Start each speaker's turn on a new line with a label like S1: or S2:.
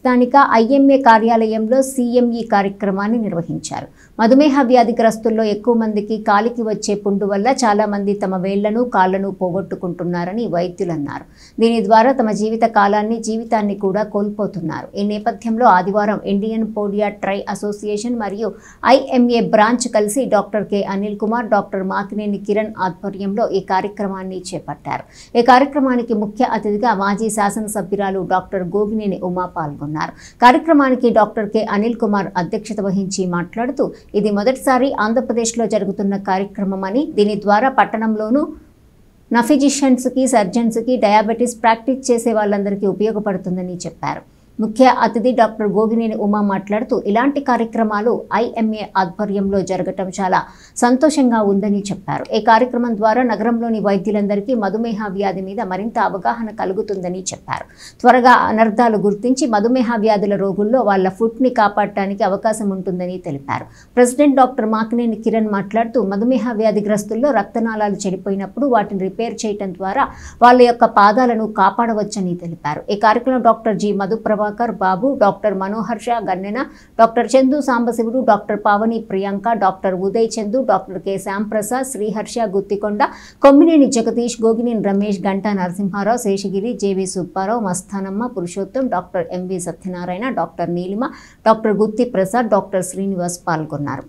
S1: స్థానిక ఐఎంఏ కార్యాలయంలో సీఎంఈ కార్యక్రమాన్ని నిర్వహించారు. మధుమేహ వ్యాధిగ్రస్తుల్లో ఎక్కువ మందికి కాలికి వచ్చే పుండు వల్ల చాలా మంది తమ వేళ్లను కాళ్లను పోగొట్టుకుంటున్నారని వైద్యులు అన్నారు. దీని ద్వారా తమ జీవితాన్ని కూడా కోల్పోతున్నారు. ఈ నేపథ్యంలో ఆదివారం ఇండియన్ పోడియాట్రీ అసోసియేషన్ మరియు ఐఎంఏ బ్రాంచ్ కలిసి doctor K Anil Kumar, doctor Makineni Kiran ఆధ్వర్యంలో ఈ కార్యక్రమాన్ని చేపట్టారు. ఈ కార్యక్రమానికి ముఖ్య అతిథిగా మాజీ శాసనసభ్యురాలు డాక్టర్ గోగినేని ఉమా పాల్గొన్నారు. కార్యక్రమానికి డాక్టర్ కె అనిల్ కుమార్ అధ్యక్షత వహించి మాట్లాడుతూ, ఇది మొదటిసారి ఆంధ్రప్రదేశ్లో జరుగుతున్న కార్యక్రమం అని, దీని ద్వారా పట్టణంలోనూ ఫిజిషియన్స్కి, సర్జన్స్కి, డయాబెటీస్ ప్రాక్టీస్ చేసే వాళ్ళందరికీ ఉపయోగపడుతుందని చెప్పారు. ముఖ్య అతిథి డాక్టర్ గోగినేని ఉమా మాట్లాడుతూ, ఇలాంటి కార్యక్రమాలు ఐఎంఏ ఆధ్వర్యంలో జరగటం చాలా సంతోషంగా ఉందని చెప్పారు. ఈ కార్యక్రమం ద్వారా నగరంలోని వైద్యులందరికీ మధుమేహ వ్యాధి మీద మరింత అవగాహన కలుగుతుందని చెప్పారు. త్వరగా అనర్థాలు గుర్తించి మధుమేహ వ్యాధుల రోగుల్లో వాళ్ళ ఫుడ్ని కాపాడటానికి అవకాశం ఉంటుందని తెలిపారు. ప్రెసిడెంట్ డాక్టర్ మాకినేని కిరణ్ మాట్లాడుతూ, మధుమేహ వ్యాధిగ్రస్తుల్లో రక్తనాళాలు చెడిపోయినప్పుడు వాటిని రిపేర్ చేయడం ద్వారా వాళ్ళ యొక్క పాదాలను కాపాడవచ్చని తెలిపారు. ఈ కార్యక్రమంలో doctor G Madhuprabhakar Babu, doctor Manohar Shah Gannena, doctor Chandu Sambasivudu, doctor Pavani Priyanka, doctor Uday Chandu, doctor K Shyamprasad, Sriharsha Guttikonda, Kommineni Jagadish, Gogineni Ramesh, Ganta Narasimharao, Seshagiri, JV Subbarao, Mastanamma, Purushottam, doctor MV Satyanarayana, doctor Neelima, doctor Gutti Prasad, doctor Srinivas పాల్గొన్నారు.